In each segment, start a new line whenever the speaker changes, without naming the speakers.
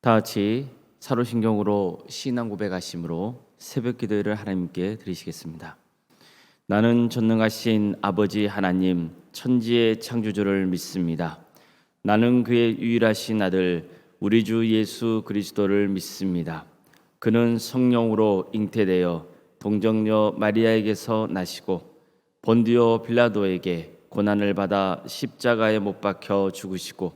다 같이 사도신경으로 신앙 고백하심으로 새벽 기도를 하나님께 드리시겠습니다. 나는 전능하신 아버지 하나님 천지의 창조주를 믿습니다. 나는 그의 유일하신 아들 우리 주 예수 그리스도를 믿습니다. 그는 성령으로 잉태되어 동정녀 마리아에게서 나시고 본디오 빌라도에게 고난을 받아 십자가에 못 박혀 죽으시고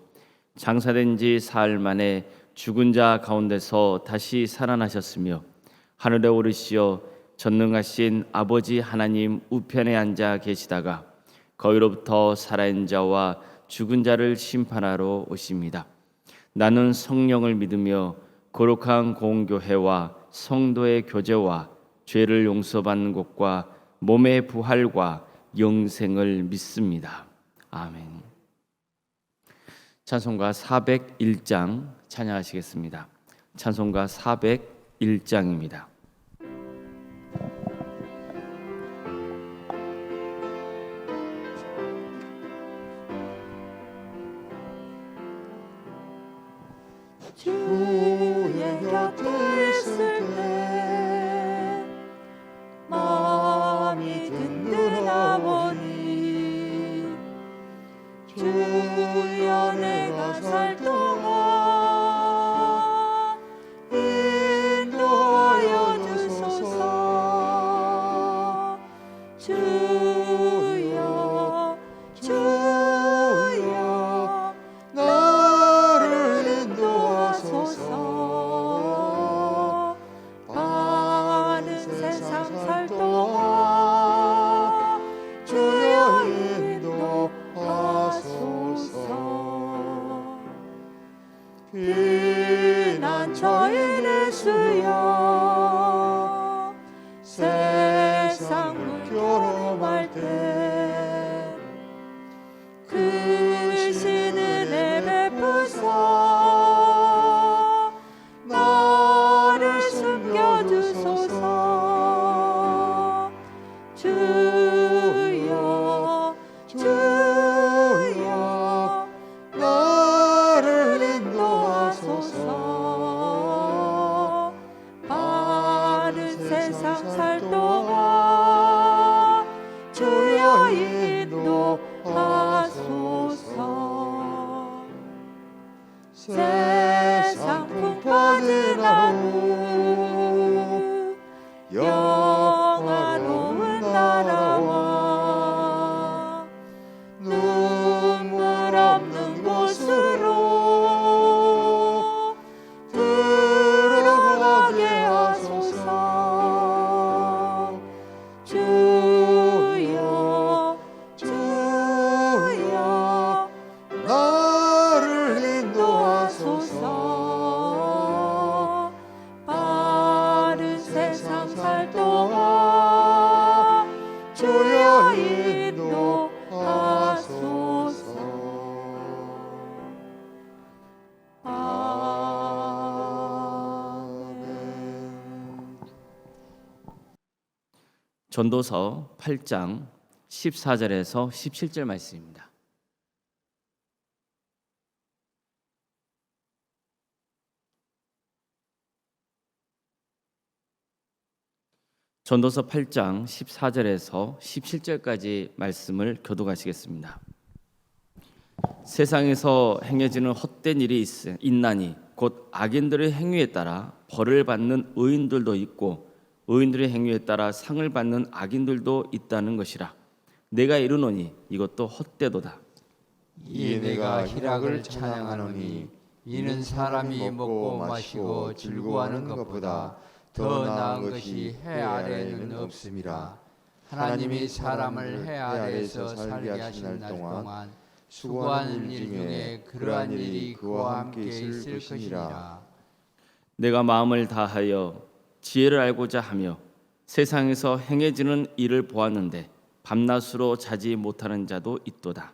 장사된 지 사흘 만에 죽은 자 가운데서 다시 살아나셨으며 하늘에 오르시어 전능하신 아버지 하나님 우편에 앉아 계시다가 거기로부터 살아있는 자와 죽은 자를 심판하러 오십니다. 나는 성령을 믿으며 거룩한 공교회와 성도의 교제와 죄를 용서받는 것과 몸의 부활과 영생을 믿습니다. 아멘. 찬송가 401장 찬양하시겠습니다. 찬송가 401장입니다.
주의 곁에 있을 때 마음이 든든하오니 주여 내가 살 동안 인도하여 주소서. 주여 주여 나를 인도하소서. 많은 세상 살 동안 주여 인도하소서. 피난처인의 수여 세상 물결험할 때 크신 은혜 베푸사 나를 숨겨주소서. 주여 주여 나를 인도하소서. 바른 세상 살 동안 주여 인도하소서. 세상 풍파는 하루 영화로운 나라와 눈물 없는 곳으로 들어가게 하소서. 주여 주여 나를 인도하소서. 바른 세상 살 동안 주여 인도하소서. 아멘.
전도서 8장 14절에서 17절 말씀입니다. 전도서 8장 14절에서 17절까지 말씀을 교독하시겠습니다. 세상에서 행해지는 헛된 일이 있나니 곧 악인들의 행위에 따라 벌을 받는 의인들도 있고 의인들의 행위에 따라 상을 받는 악인들도 있다는 것이라. 내가 이르노니 이것도 헛되도다.
이에 내가 희락을 찬양하노니 이는 사람이 먹고 마시고 즐거워하는 것보다 더 나은 것이 해 아래에는 없음이라. 하나님이 사람을 해 아래에서 살게 하신 날 동안 수고하는 일 중에 그러한 일이 그와 함께 있을 것이니라.
내가 마음을 다하여 지혜를 알고자 하며 세상에서 행해지는 일을 보았는데 밤낮으로 자지 못하는 자도 있도다.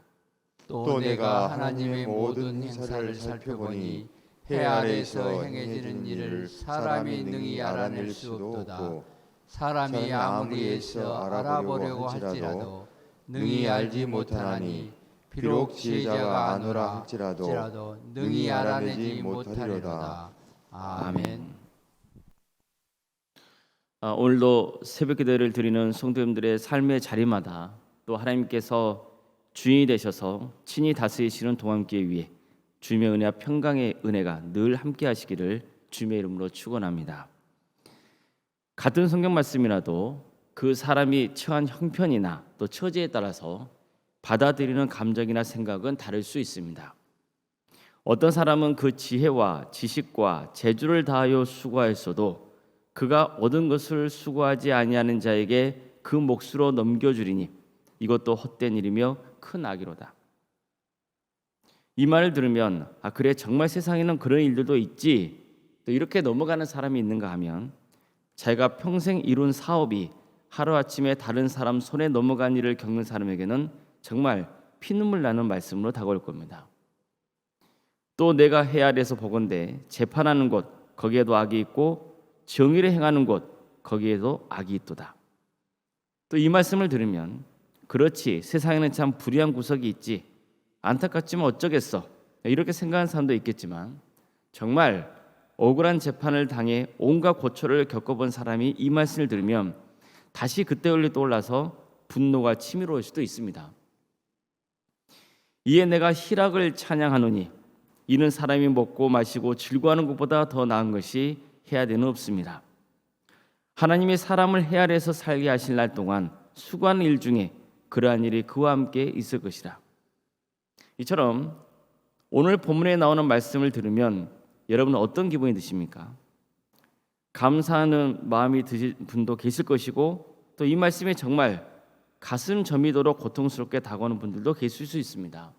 또 내가 하나님의 모든 행사를 살펴보니 해 아래에서 행해지는 일을 사람이 능히 알아낼 수 없도다. 사람이 아무리 애써 알아보려고 할지라도 능히 알지 못하나니 비록 지혜자가 아노라 할지라도 능히 알아내지 못하리로다. 아멘.
오늘도 새벽기도를 드리는 성도님들의 삶의 자리마다 또 하나님께서 주인이 되셔서 친히 다스리시는 동안기회 위에 주님의 은혜와 평강의 은혜가 늘 함께 하시기를 주님의 이름으로 축원합니다. 같은 성경 말씀이라도 그 사람이 처한 형편이나 또 처지에 따라서 받아들이는 감정이나 생각은 다를 수 있습니다. 어떤 사람은 그 지혜와 지식과 재주를 다하여 수고하였어도 그가 얻은 것을 수고하지 아니하는 자에게 그 몫으로 넘겨주리니 이것도 헛된 일이며 큰 악이로다. 이 말을 들으면 그래 정말 세상에는 그런 일들도 있지 또 이렇게 넘어가는 사람이 있는가 하면 자기가 평생 이룬 사업이 하루아침에 다른 사람 손에 넘어간 일을 겪는 사람에게는 정말 피눈물 나는 말씀으로 다가올 겁니다. 또 내가 해 아래에서 보건대 재판하는 곳 거기에도 악이 있고 정의를 행하는 곳 거기에도 악이 있도다. 또 이 말씀을 들으면 그렇지 세상에는 참 불의한 구석이 있지 안타깝지만 어쩌겠어 이렇게 생각하는 사람도 있겠지만 정말 억울한 재판을 당해 온갖 고초를 겪어본 사람이 이 말씀을 들으면 다시 그때 원리 떠올라서 분노가 치밀어올 수도 있습니다. 이에 내가 희락을 찬양하노니 이는 사람이 먹고 마시고 즐거워하는 것보다 더 나은 것이 해야 되는 없습니다. 하나님이 사람을 해 아래에서 살게 하실 날 동안 수고하는 일 중에 그러한 일이 그와 함께 있을 것이라. 이처럼 오늘 본문에 나오는 말씀을 들으면 여러분은 어떤 기분이 드십니까? 감사하는 마음이 드실 분도 계실 것이고 또 이 말씀이 정말 가슴 저미도록 고통스럽게 다가오는 분들도 계실 수 있습니다.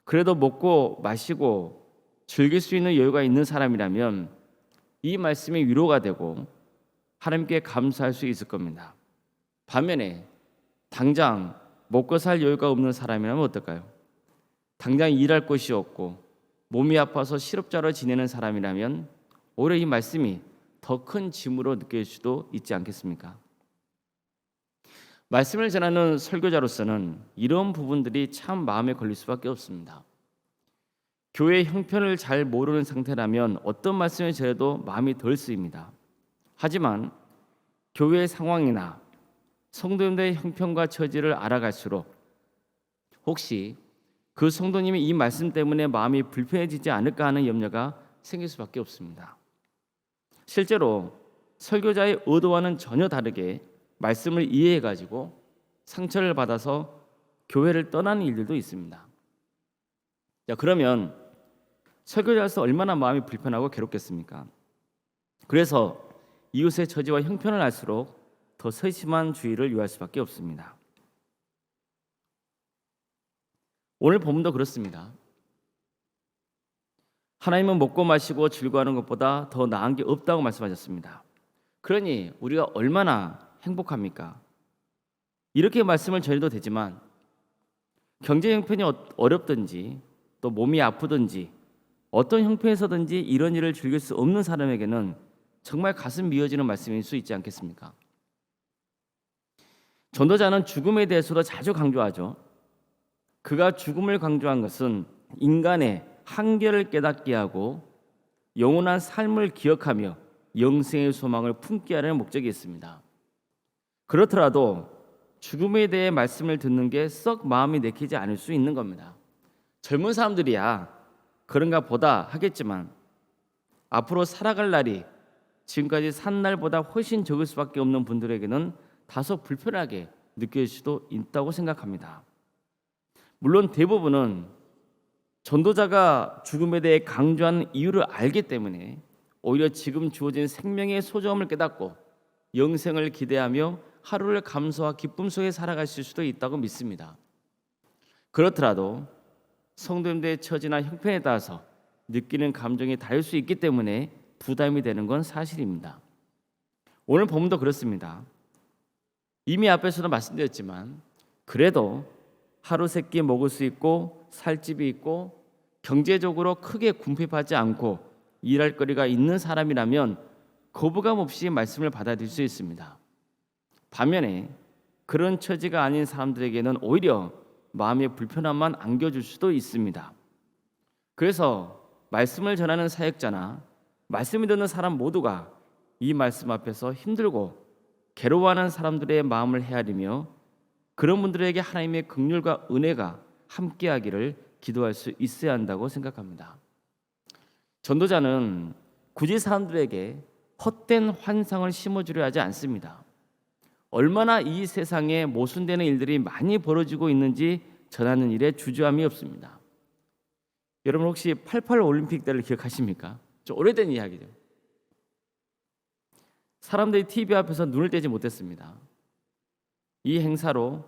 그래도 먹고 마시고 즐길 수 있는 여유가 있는 사람이라면 이 말씀이 위로가 되고 하나님께 감사할 수 있을 겁니다. 반면에 당장 먹고 살 여유가 없는 사람이라면 어떨까요? 당장 일할 곳이 없고 몸이 아파서 실업자로 지내는 사람이라면 오히려 이 말씀이 더 큰 짐으로 느낄 수도 있지 않겠습니까? 말씀을 전하는 설교자로서는 이런 부분들이 참 마음에 걸릴 수밖에 없습니다. 교회의 형편을 잘 모르는 상태라면 어떤 말씀을 전해도 마음이 덜 쓰입니다. 하지만 교회의 상황이나 성도님들의 형편과 처지를 알아갈수록 혹시 그 성도님이 이 말씀 때문에 마음이 불편해지지 않을까 하는 염려가 생길 수밖에 없습니다. 실제로 설교자의 의도와는 전혀 다르게 말씀을 이해해가지고 상처를 받아서 교회를 떠나는 일들도 있습니다. 자, 그러면 설교자로서 얼마나 마음이 불편하고 괴롭겠습니까? 그래서 이웃의 처지와 형편을 알수록 더 세심한 주의를 요할 수밖에 없습니다. 오늘 본문도 그렇습니다. 하나님은 먹고 마시고 즐거워하는 것보다 더 나은 게 없다고 말씀하셨습니다. 그러니 우리가 얼마나 행복합니까? 이렇게 말씀을 전해도 되지만 경제 형편이 어렵든지 또 몸이 아프든지 어떤 형편에서든지 이런 일을 즐길 수 없는 사람에게는 정말 가슴 미어지는 말씀일 수 있지 않겠습니까? 전도자는 죽음에 대해서도 자주 강조하죠. 그가 죽음을 강조한 것은 인간의 한계를 깨닫게 하고 영원한 삶을 기억하며 영생의 소망을 품게 하려는 목적이 있습니다. 그렇더라도 죽음에 대해 말씀을 듣는 게 썩 마음이 내키지 않을 수 있는 겁니다. 젊은 사람들이야 그런가 보다 하겠지만 앞으로 살아갈 날이 지금까지 산 날보다 훨씬 적을 수밖에 없는 분들에게는 다소 불편하게 느낄 수도 있다고 생각합니다. 물론 대부분은 전도자가 죽음에 대해 강조하는 이유를 알기 때문에 오히려 지금 주어진 생명의 소중함을 깨닫고 영생을 기대하며 하루를 감사와 기쁨 속에 살아가실 수도 있다고 믿습니다. 그렇더라도 성도님들의 처지나 형편에 따라서 느끼는 감정이 다를 수 있기 때문에 부담이 되는 건 사실입니다. 오늘 본문도 그렇습니다. 이미 앞에서도 말씀드렸지만 그래도 하루 세 끼 먹을 수 있고 살 집이 있고 경제적으로 크게 궁핍하지 않고 일할 거리가 있는 사람이라면 거부감 없이 말씀을 받아들일 수 있습니다. 반면에 그런 처지가 아닌 사람들에게는 오히려 마음의 불편함만 안겨줄 수도 있습니다. 그래서 말씀을 전하는 사역자나 말씀을 듣는 사람 모두가 이 말씀 앞에서 힘들고 괴로워하는 사람들의 마음을 헤아리며 그런 분들에게 하나님의 긍휼과 은혜가 함께하기를 기도할 수 있어야 한다고 생각합니다. 전도자는 굳이 사람들에게 헛된 환상을 심어주려 하지 않습니다. 얼마나 이 세상에 모순되는 일들이 많이 벌어지고 있는지 전하는 일에 주저함이 없습니다. 여러분 혹시 88 올림픽 때를 기억하십니까? 좀 오래된 이야기죠. 사람들이 TV 앞에서 눈을 떼지 못했습니다. 이 행사로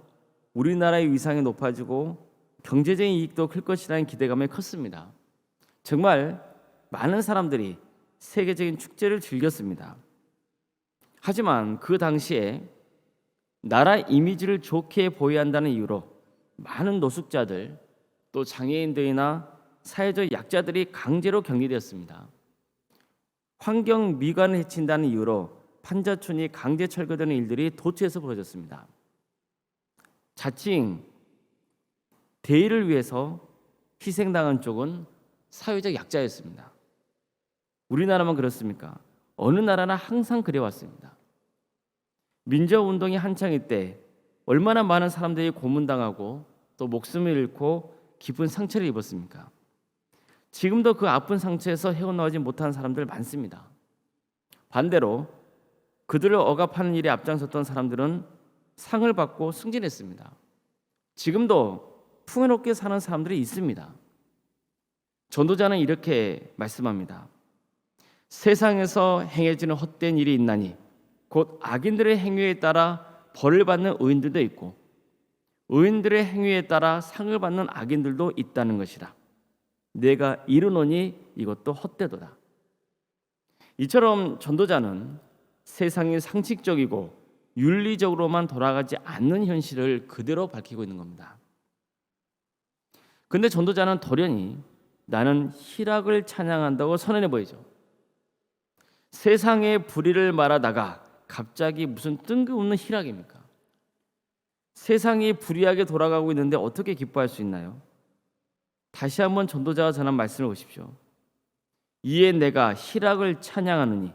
우리나라의 위상이 높아지고 경제적인 이익도 클 것이라는 기대감이 컸습니다. 정말 많은 사람들이 세계적인 축제를 즐겼습니다. 하지만 그 당시에 나라 이미지를 좋게 보여야 한다는 이유로 많은 노숙자들 또 장애인들이나 사회적 약자들이 강제로 격리되었습니다. 환경 미관을 해친다는 이유로 판자촌이 강제 철거되는 일들이 도처에서 벌어졌습니다. 자칭 대의를 위해서 희생당한 쪽은 사회적 약자였습니다. 우리나라만 그렇습니까? 어느 나라나 항상 그래왔습니다. 민주화운동이 한창일 때 얼마나 많은 사람들이 고문당하고 또 목숨을 잃고 깊은 상처를 입었습니까? 지금도 그 아픈 상처에서 헤어나오지 못하는 사람들 많습니다. 반대로 그들을 억압하는 일에 앞장섰던 사람들은 상을 받고 승진했습니다. 지금도 풍요롭게 사는 사람들이 있습니다. 전도자는 이렇게 말씀합니다. 세상에서 행해지는 헛된 일이 있나니 곧 악인들의 행위에 따라 벌을 받는 의인들도 있고 의인들의 행위에 따라 상을 받는 악인들도 있다는 것이라. 내가 이르노니 이것도 헛되도다. 이처럼 전도자는 세상이 상식적이고 윤리적으로만 돌아가지 않는 현실을 그대로 밝히고 있는 겁니다. 근데 전도자는 돌연히 나는 희락을 찬양한다고 선언해 보이죠. 세상의 불의를 말하다가 갑자기 무슨 뜬금없는 희락입니까? 세상이 불의하게 돌아가고 있는데 어떻게 기뻐할 수 있나요? 다시 한번 전도자가 전한 말씀을 보십시오. 이에 내가 희락을 찬양하느니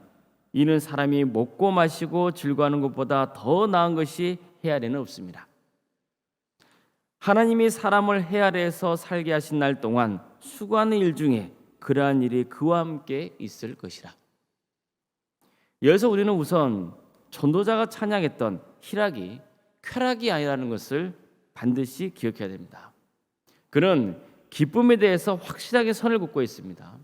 이는 사람이 먹고 마시고 즐거워하는 것보다 더 나은 것이 해 아래는 없습니다. 하나님이 사람을 해 아래에서 살게 하신 날 동안 수고하는 일 중에 그러한 일이 그와 함께 있을 것이라. 여기서 우리는 우선 전도자가 찬양했던 희락이 쾌락이 아니라는 것을 반드시 기억해야 됩니다. 그는 기쁨에 대해서 확실하게 선을 긋고 있습니다.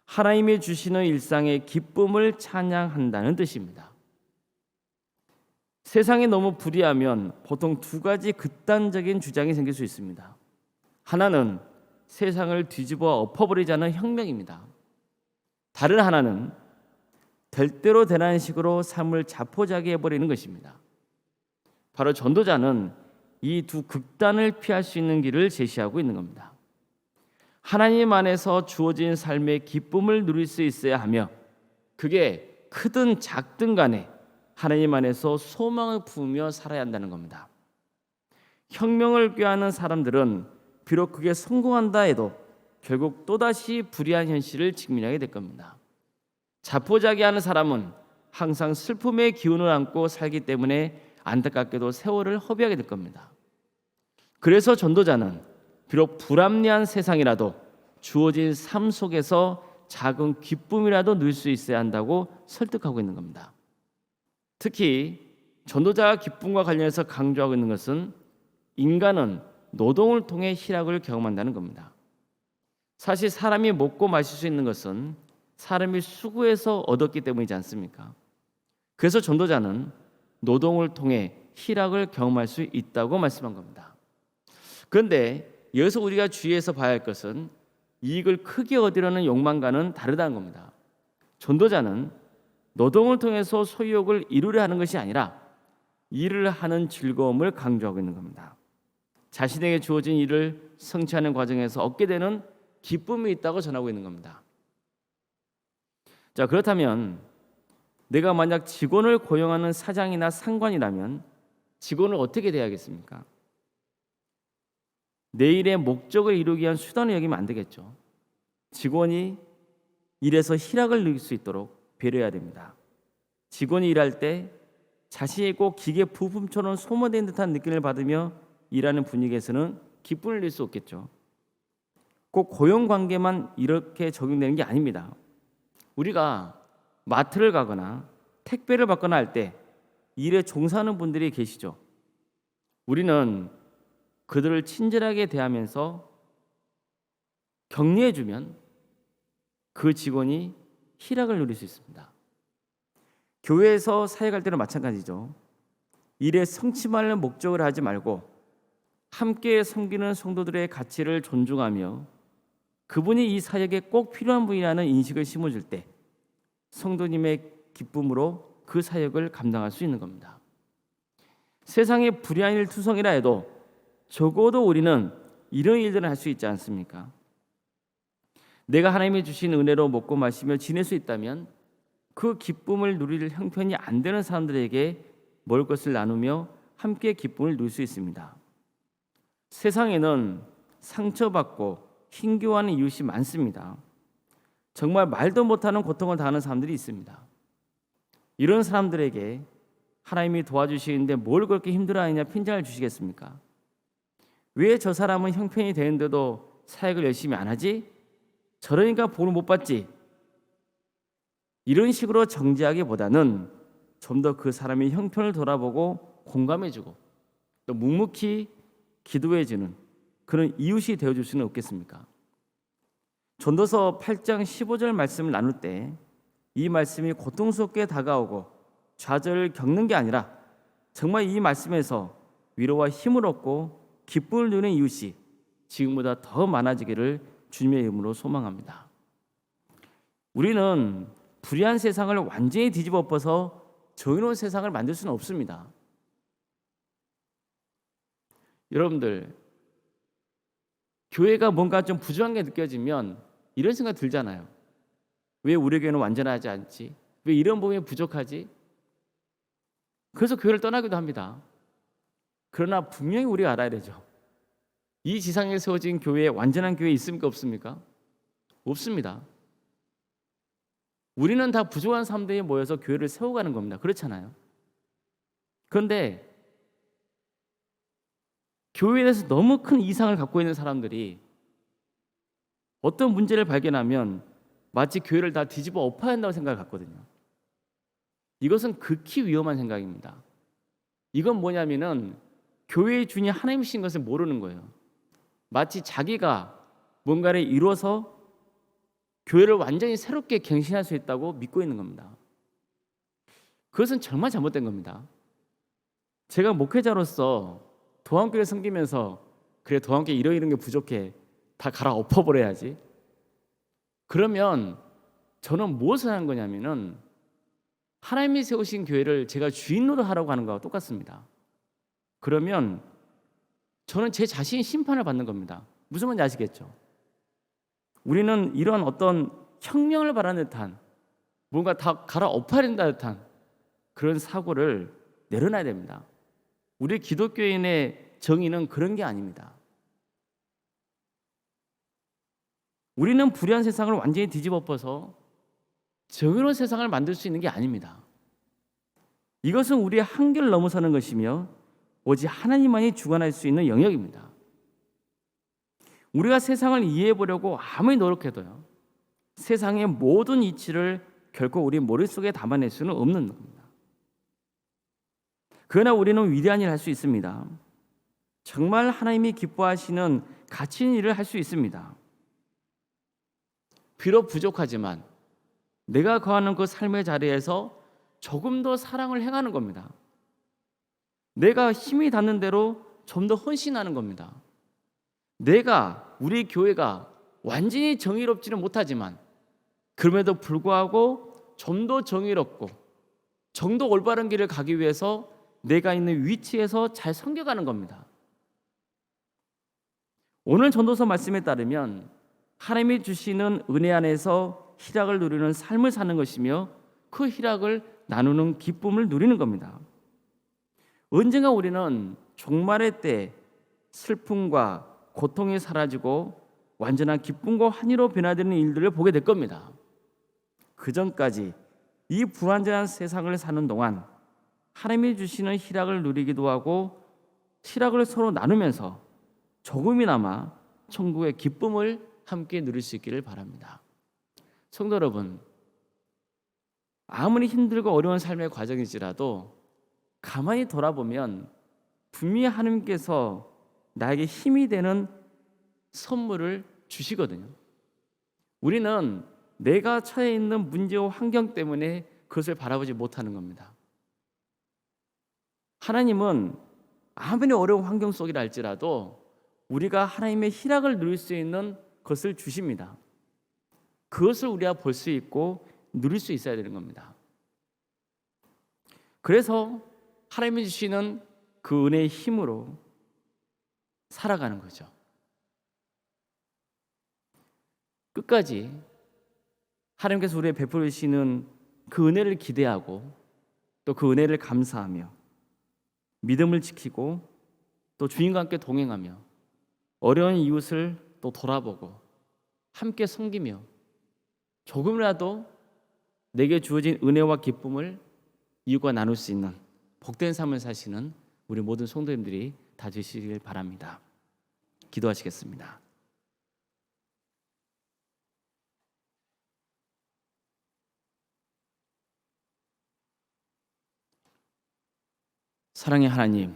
하나님이 주시는 일상의 기쁨을 찬양한다는 뜻입니다. 세상이 너무 불의하면 보통 두 가지 극단적인 주장이 생길 수 있습니다. 하나는 세상을 뒤집어 엎어버리자는 혁명입니다. 다른 하나는 될 대로 되라는 식으로 삶을 자포자기 해버리는 것입니다. 바로 전도자는 이 두 극단을 피할 수 있는 길을 제시하고 있는 겁니다. 하나님 안에서 주어진 삶의 기쁨을 누릴 수 있어야 하며 그게 크든 작든 간에 하나님 안에서 소망을 부으며 살아야 한다는 겁니다. 혁명을 꾀하는 사람들은 비록 그게 성공한다 해도 결국 또다시 불의한 현실을 직면하게 될 겁니다. 자포자기하는 사람은 항상 슬픔의 기운을 안고 살기 때문에 안타깝게도 세월을 허비하게 될 겁니다. 그래서 전도자는 비록 불합리한 세상이라도 주어진 삶 속에서 작은 기쁨이라도 누릴 수 있어야 한다고 설득하고 있는 겁니다. 특히 전도자가 기쁨과 관련해서 강조하고 있는 것은 인간은 노동을 통해 희락을 경험한다는 겁니다. 사실 사람이 먹고 마실 수 있는 것은 사람이 수고해서 얻었기 때문이지 않습니까? 그래서 전도자는 노동을 통해 희락을 경험할 수 있다고 말씀한 겁니다. 그런데 여기서 우리가 주의해서 봐야 할 것은 이익을 크게 얻으려는 욕망과는 다르다는 겁니다. 전도자는 노동을 통해서 소유욕을 이루려 하는 것이 아니라 일을 하는 즐거움을 강조하고 있는 겁니다. 자신에게 주어진 일을 성취하는 과정에서 얻게 되는 기쁨이 있다고 전하고 있는 겁니다. 자, 그렇다면 내가 만약 직원을 고용하는 사장이나 상관이라면 직원을 어떻게 대하겠습니까? 내 일의 목적을 이루기 위한 수단을 여기면 안 되겠죠. 직원이 일에서 희락을 누릴 수 있도록 배려해야 됩니다. 직원이 일할 때 자신이 꼭 기계 부품처럼 소모된 듯한 느낌을 받으며 일하는 분위기에서는 기쁨을 낼 수 없겠죠. 꼭 고용 관계만 이렇게 적용되는 게 아닙니다. 우리가 마트를 가거나 택배를 받거나 할 때 일에 종사하는 분들이 계시죠. 우리는 그들을 친절하게 대하면서 격려해주면 그 직원이 희락을 누릴 수 있습니다. 교회에서 사역할 때는 마찬가지죠. 일에 성취만을 목적으로 하지 말고 함께 섬기는 성도들의 가치를 존중하며 그분이 이 사역에 꼭 필요한 분이라는 인식을 심어줄 때 성도님의 기쁨으로 그 사역을 감당할 수 있는 겁니다. 세상에 불의한 일 투성이라 해도 적어도 우리는 이런 일들을 할 수 있지 않습니까? 내가 하나님이 주신 은혜로 먹고 마시며 지낼 수 있다면 그 기쁨을 누릴 형편이 안 되는 사람들에게 먹을 것을 나누며 함께 기쁨을 누릴 수 있습니다. 세상에는 상처받고 힘겨워하는 이웃이 많습니다. 정말 말도 못하는 고통을 당하는 사람들이 있습니다. 이런 사람들에게 하나님이 도와주시는데 뭘 그렇게 힘들어하느냐 핀잔을 주시겠습니까? 왜 저 사람은 형편이 되는데도 사역을 열심히 안 하지? 저러니까 복을 못 받지. 이런 식으로 정죄하기보다는 좀 더 그 사람의 형편을 돌아보고 공감해주고 또 묵묵히 기도해주는 그런 이웃이 되어줄 수는 없겠습니까? 전도서 8장 15절 말씀을 나눌 때 이 말씀이 고통스럽게 다가오고 좌절을 겪는 게 아니라 정말 이 말씀에서 위로와 힘을 얻고 기쁨을 누리는 이웃이 지금보다 더 많아지기를 주님의 이름으로 소망합니다. 우리는 불의한 세상을 완전히 뒤집어 엎어서 정의로운 세상을 만들 수는 없습니다. 여러분들, 교회가 뭔가 좀 부족한 게 느껴지면 이런 생각 들잖아요. 왜 우리 교회는 완전하지 않지? 왜 이런 부분이 부족하지? 그래서 교회를 떠나기도 합니다. 그러나 분명히 우리가 알아야 되죠. 이 지상에 세워진 교회에 완전한 교회 있습니까? 없습니까? 없습니다. 우리는 다 부족한 사람들이 모여서 교회를 세워가는 겁니다. 그렇잖아요. 그런데 교회에 대해서 너무 큰 이상을 갖고 있는 사람들이 어떤 문제를 발견하면 마치 교회를 다 뒤집어 엎어야 한다고 생각을 갖거든요. 이것은 극히 위험한 생각입니다. 이건 뭐냐면은 교회의 주인이 하나님이신 것을 모르는 거예요. 마치 자기가 뭔가를 이뤄서 교회를 완전히 새롭게 갱신할 수 있다고 믿고 있는 겁니다. 그것은 정말 잘못된 겁니다. 제가 목회자로서 도안교회 섬기면서 그래 도안교회 이런 게 부족해 다 갈아엎어버려야지. 그러면 저는 무엇을 하는 거냐면은 하나님이 세우신 교회를 제가 주인으로 하라고 하는 거와 똑같습니다. 그러면 저는 제 자신이 심판을 받는 겁니다. 무슨 말인지 아시겠죠? 우리는 이런 어떤 혁명을 바라는 듯한 뭔가 다 갈아엎어야 된다 듯한 그런 사고를 내려놔야 됩니다. 우리 기독교인의 정의는 그런 게 아닙니다. 우리는 불의한 세상을 완전히 뒤집어 엎어서 정의로운 세상을 만들 수 있는 게 아닙니다. 이것은 우리의 한계를 넘어서는 것이며 오직 하나님만이 주관할 수 있는 영역입니다. 우리가 세상을 이해해 보려고 아무리 노력해도요, 세상의 모든 이치를 결코 우리 머릿속에 담아낼 수는 없는 겁니다. 그러나 우리는 위대한 일을 할 수 있습니다. 정말 하나님이 기뻐하시는 가치 있는 일을 할 수 있습니다. 비록 부족하지만 내가 거하는 그 삶의 자리에서 조금 더 사랑을 행하는 겁니다. 내가 힘이 닿는 대로 좀 더 헌신하는 겁니다. 우리 교회가 완전히 정의롭지는 못하지만 그럼에도 불구하고 좀 더 정의롭고 좀 더 올바른 길을 가기 위해서 내가 있는 위치에서 잘 섬겨가는 겁니다. 오늘 전도서 말씀에 따르면 하나님이 주시는 은혜 안에서 희락을 누리는 삶을 사는 것이며 그 희락을 나누는 기쁨을 누리는 겁니다. 언젠가 우리는 종말의 때 슬픔과 고통이 사라지고 완전한 기쁨과 환희로 변화되는 일들을 보게 될 겁니다. 그 전까지 이 불완전한 세상을 사는 동안 하나님이 주시는 희락을 누리기도 하고 희락을 서로 나누면서 조금이나마 천국의 기쁨을 함께 누릴 수 있기를 바랍니다. 성도 여러분, 아무리 힘들고 어려운 삶의 과정일지라도 가만히 돌아보면 분명히 하나님께서 나에게 힘이 되는 선물을 주시거든요. 우리는 내가 처해 있는 문제와 환경 때문에 그것을 바라보지 못하는 겁니다. 하나님은 아무리 어려운 환경 속이라 할지라도 우리가 하나님의 희락을 누릴 수 있는 것을 주십니다. 그것을 우리가 볼 수 있고 누릴 수 있어야 되는 겁니다. 그래서 하나님이 주시는 그 은혜의 힘으로 살아가는 거죠. 끝까지 하나님께서 우리에게 베풀어 주시는 그 은혜를 기대하고 또 그 은혜를 감사하며 믿음을 지키고 또 주님과 함께 동행하며 어려운 이웃을 또 돌아보고 함께 섬기며 조금이라도 내게 주어진 은혜와 기쁨을 이웃과 나눌 수 있는 복된 삶을 사시는 우리 모든 성도님들이 다 되시길 바랍니다. 기도하시겠습니다. 사랑의 하나님,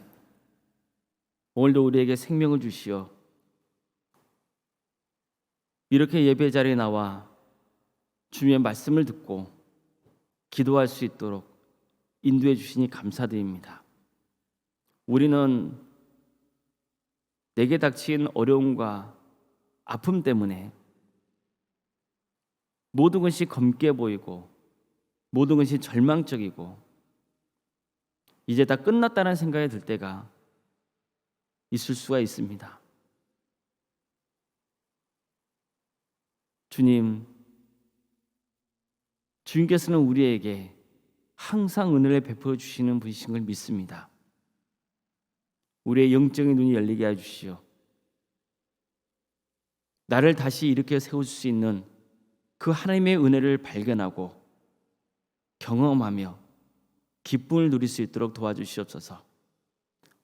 오늘도 우리에게 생명을 주시어 이렇게 예배 자리에 나와 주님의 말씀을 듣고 기도할 수 있도록 인도해 주시니 감사드립니다. 우리는 내게 닥친 어려움과 아픔 때문에 모든 것이 검게 보이고 모든 것이 절망적이고 이제 다 끝났다는 생각이 들 때가 있을 수가 있습니다. 주님께서는 우리에게 항상 은혜를 베풀어 주시는 분이신 걸 믿습니다. 우리의 영적인 눈이 열리게 해주시오. 나를 다시 일으켜 세울 수 있는 그 하나님의 은혜를 발견하고 경험하며 기쁨을 누릴 수 있도록 도와주시옵소서.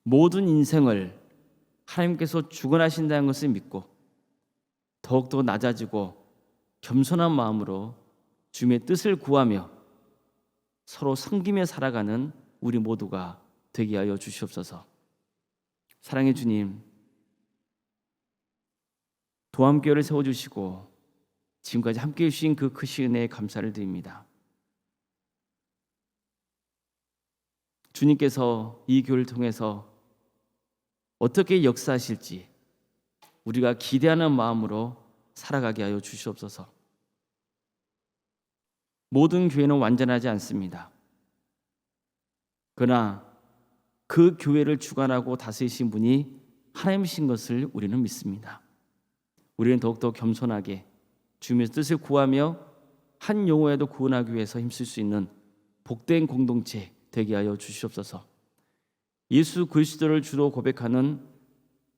모든 인생을 하나님께서 주관하신다는 것을 믿고 더욱더 낮아지고 겸손한 마음으로 주님의 뜻을 구하며 서로 섬기며 살아가는 우리 모두가 되게 하여 주시옵소서. 사랑의 주님, 도함교회를 세워주시고 지금까지 함께해 주신 그 크신 은혜에 감사를 드립니다. 주님께서 이 교회를 통해서 어떻게 역사하실지 우리가 기대하는 마음으로 살아가게 하여 주시옵소서. 모든 교회는 완전하지 않습니다. 그러나 그 교회를 주관하고 다스리신 분이 하나님이신 것을 우리는 믿습니다. 우리는 더욱더 겸손하게 주님의 뜻을 구하며 한 영혼에도 구원하기 위해서 힘쓸 수 있는 복된 공동체 되게 하여 주시옵소서. 예수 그리스도를 주로 고백하는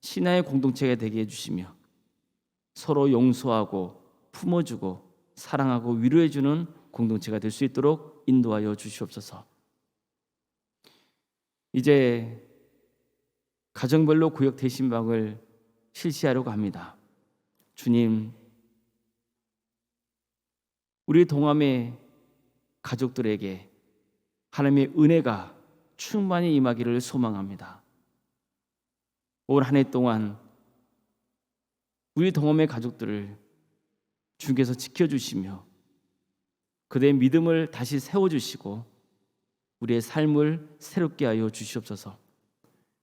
신화의 공동체가 되게 해주시며 서로 용서하고 품어주고 사랑하고 위로해주는 공동체가 될 수 있도록 인도하여 주시옵소서. 이제 가정별로 구역 대신방을 실시하려고 합니다. 주님, 우리 동함의 가족들에게 하나님의 은혜가 충만히 임하기를 소망합니다. 올 한 해 동안 우리 동함의 가족들을 주께서 지켜주시며 그들의 믿음을 다시 세워주시고 우리의 삶을 새롭게 하여 주시옵소서.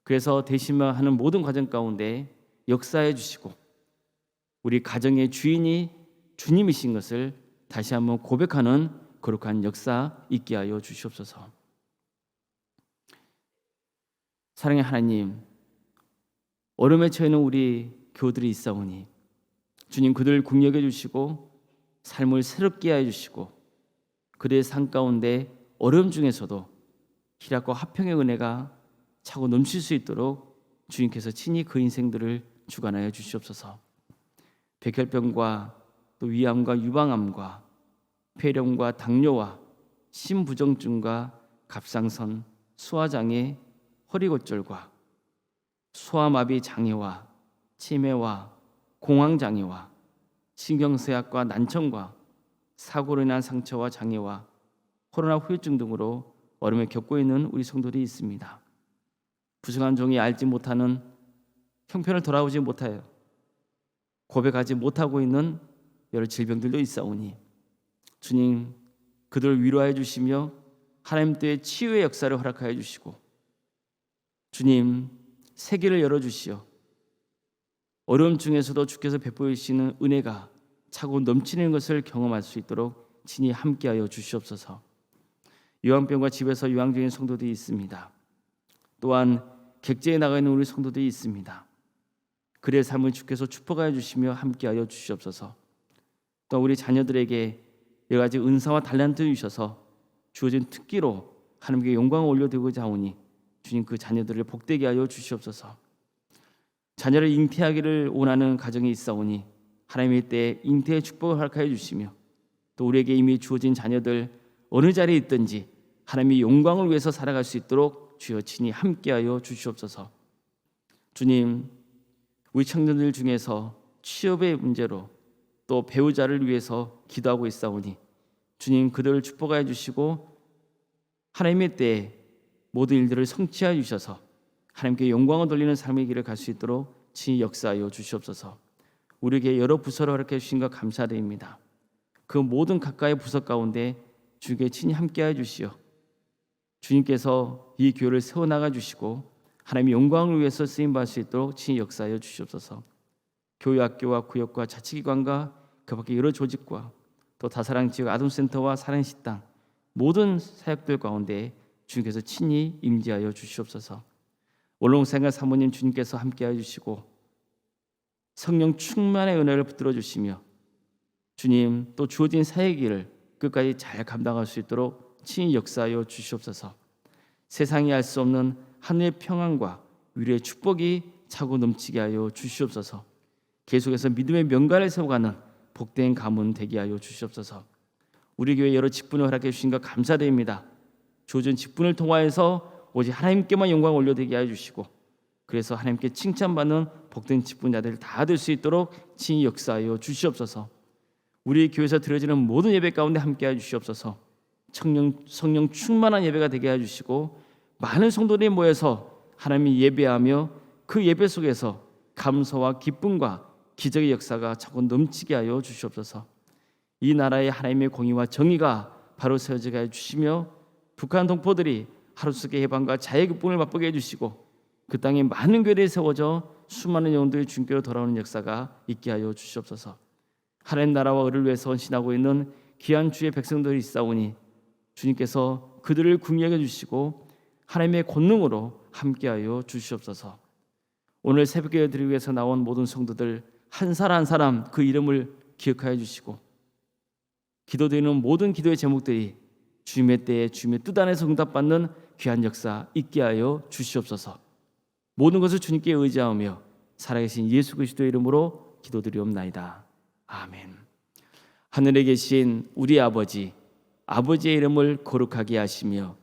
그래서 대신하는 모든 과정 가운데 역사해 주시고 우리 가정의 주인이 주님이신 것을 다시 한번 고백하는 거룩한 역사 있게 하여 주시옵소서. 사랑의 하나님, 어려움에 처해 있는 우리 교우들이 있사오니 주님 그들을 긍휼해 주시고 삶을 새롭게 하여 주시고 그들의 삶 가운데 어려움 중에서도 희락과 화평의 은혜가 차고 넘칠 수 있도록 주님께서 친히 그 인생들을 주관하여 주시옵소서. 백혈병과 또 위암과 유방암과 폐렴과 당뇨와 심부정증과 갑상선, 소화장애, 허리골절과 소아마비 장애와 치매와 공황장애와 신경쇠약과 난청과 사고로 인한 상처와 장애와 코로나 후유증 등으로 어려움을 겪고 있는 우리 성도들이 있습니다. 부정한 종이 알지 못하는 형편을 돌아오지 못하여 고백하지 못하고 있는 여러 질병들도 있사오니 주님 그들을 위로하여 주시며 하나님 때의 치유의 역사를 허락하여 주시고 주님 세계를 열어주시어 어려움 중에서도 주께서 베푸시는 은혜가 차고 넘치는 것을 경험할 수 있도록 친히 함께하여 주시옵소서. 요한병과 집에서 요양 중인 성도들이 있습니다. 또한 객제에 나가 있는 우리 성도들이 있습니다. 그들의 삶을 주께서 축복하여 주시며 함께하여 주시옵소서. 또 우리 자녀들에게 여러 가지 은사와 달란트를 주셔서 주어진 특기로 하나님께 영광을 올려드리고자 하오니 주님 그 자녀들을 복되게 하여 주시옵소서. 자녀를 잉태하기를 원하는 가정이 있사오니 하나님의 때에 잉태의 축복을 허락하여 주시며 또 우리에게 이미 주어진 자녀들 어느 자리에 있든지 하나님의 영광을 위해서 살아갈 수 있도록 주여 친히 함께하여 주시옵소서. 주님 우리 청년들 중에서 취업의 문제로 또 배우자를 위해서 기도하고 있사오니 주님 그들을 축복하여 주시고 하나님의 때에 모든 일들을 성취하여 주셔서 하나님께 영광을 돌리는 삶의 길을 갈 수 있도록 친히 역사하여 주시옵소서. 우리에게 여러 부서를 허락해 주신 것 감사드립니다. 그 모든 각각의 부서 가운데 주께 친히 함께하여 주시어 주님께서 이 교회를 세워나가 주시고 하나님의 영광을 위해서 쓰임받을 수 있도록 친히 역사하여 주시옵소서. 교회 학교와 구역과 자치기관과 그 밖에 여러 조직과 또 다사랑 지역 아동센터와 사랑식당 모든 사역들 가운데 주님께서 친히 임재하여 주시옵소서. 원롱생활 사모님 주님께서 함께하여 주시고 성령 충만의 은혜를 붙들어 주시며 주님 또 주어진 사역의 길을 끝까지 잘 감당할 수 있도록 친히 역사하여 주시옵소서. 세상이 알 수 없는 하늘의 평안과 위로의 축복이 차고 넘치게 하여 주시옵소서. 계속해서 믿음의 명가를 세워가는 복된 가문 되게 하여 주시옵소서. 우리 교회 여러 직분을 허락해 주신 것 감사드립니다. 주어진 직분을 통하여서 오직 하나님께만 영광을 올려드리게 하여 주시고 그래서 하나님께 칭찬받는 복된 직분자들 다 될 수 있도록 친히 역사하여 주시옵소서. 우리 교회에서 드려지는 모든 예배 가운데 함께하여 주시옵소서. 성령 충만한 예배가 되게 하여 주시고 많은 성도들이 모여서 하나님이 예배하며 그 예배 속에서 감사와 기쁨과 기적의 역사가 차고 넘치게 하여 주시옵소서. 이 나라의 하나님의 공의와 정의가 바로 세워지게 하여 주시며 북한 동포들이 하루속의 해방과 자유의 기쁨을 맛보게 해주시고 그 땅에 많은 교회들이 세워져 수많은 영혼들이 주님께로 돌아오는 역사가 있게 하여 주시옵소서. 하나님 나라와 의를 위해서 헌신하고 있는 귀한 주의 백성들이 있사오니 주님께서 그들을 궁리하게 주시고 하나님의 권능으로 함께하여 주시옵소서. 오늘 새벽에 드리기 위해서 나온 모든 성도들 한 사람 한 사람 그 이름을 기억하여 주시고 기도드리는 모든 기도의 제목들이 주님의 때에 주님의 뜻 안에서 응답받는 귀한 역사 있게 하여 주시옵소서. 모든 것을 주님께 의지하며 살아계신 예수 그리스도의 이름으로 기도드리옵나이다. 아멘. 하늘에 계신 우리 아버지, 아버지의 이름을 거룩하게 하시며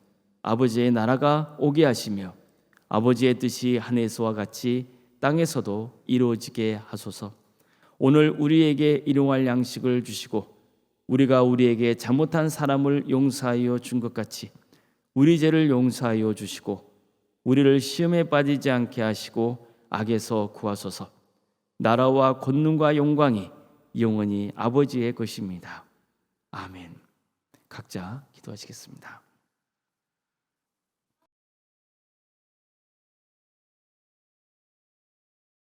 아버지의 나라가 오게 하시며 아버지의 뜻이 하늘에서와 같이 땅에서도 이루어지게 하소서. 오늘 우리에게 일용할 양식을 주시고 우리가 우리에게 잘못한 사람을 용서하여 준 것 같이 우리 죄를 용서하여 주시고 우리를 시험에 빠지지 않게 하시고 악에서 구하소서. 나라와 권능과 영광이 영원히 아버지의 것입니다. 아멘. 각자 기도하시겠습니다.